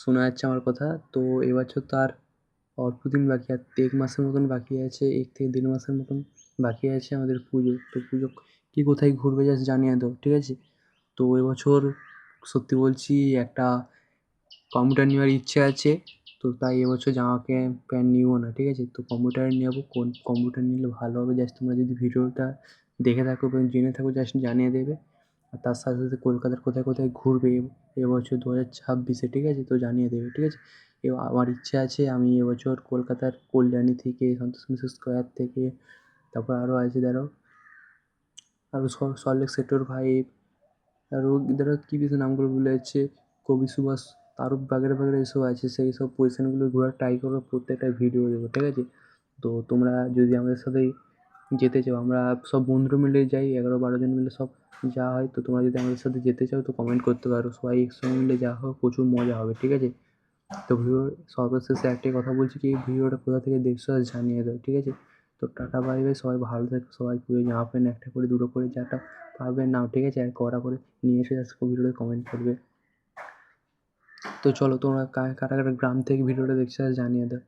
শোনা যাচ্ছে আমার কথা। তো এবছর তো আর অল্প দিন বাকি, আর ১ মাসের মতন বাকি আছে, ১ থেকে ১.৫ মাসের মতন বাকি আছে আমাদের পুজো। তো পুজো কে কোথায় ঘুরবে জাস্ট জানিয়ে দাও, ঠিক আছে? তো এবছর সত্যি বলছি একটা কম্পিউটার নেওয়ার ইচ্ছে আছে, তো তাই এবছর জামা প্যান্ট নিবো না, ঠিক আছে? তো কম্পিউটার নেবো, কোন কম্পিউটার নিলে ভালো হবে জাস্ট তোমরা যদি ভিডিওটা দেখে থাকো বা জেনে থাকো জাস্ট জানিয়ে দেবে। আর তার সাথে সাথে কলকাতার কোথায় কোথায় ঘুরবে এবছর 2026-এ, ঠিক আছে? তো জানিয়ে দেবে, ঠিক আছে? আমার ইচ্ছে আছে আমি এবছর কলকাতার কল্যাণী থেকে, সন্তোষ মিশন স্কোয়ার থেকে, তারপর আরও আছে দাঁড়াও, আরও সল্টলেক সেক্টর 5, আরও দাঁড়াও কী বেশ নামগুলো ভুলে যাচ্ছে, কবি সুভাষ, আরও বাগেরা বাগেরা এসব আছে, সেই সব পজিশনগুলো ঘোরার ট্রাই করবো, প্রত্যেকটা ভিডিও দেবো, ঠিক আছে? তো তোমরা যদি আমাদের সাথে যেতে চাও, আমরা সব বন্ধুরা মিলে যাই, 11-12 জন মিলে সব যাওয়া হয়। তো তোমরা যদি আমাদের সাথে যেতে চাও তো কমেন্ট করতে পারো, সবাই একসঙ্গে মিলে যাওয়া হবে, প্রচুর মজা হবে, ঠিক আছে? তো সর্বশেষে একটাই কথা বলছি কি, ভিডিওটা কোথা থেকে দেখছো আর জানিয়ে দাও, ঠিক আছে? তো টাটা বাই বাই, সবাই ভালো থেকো, সবাই পুজোয় জামা প্যান্ট একটা করে দুটো করে যাটা পারবে নাও, ঠিক আছে? আর কটা করে নিয়ে এসে জাস্ট ভিডিওতে কমেন্ট করবে। তো চলো তোমরা কারা কারা গ্রাম থেকে ভিডিওটা দেখছো আর জানিয়ে দাও।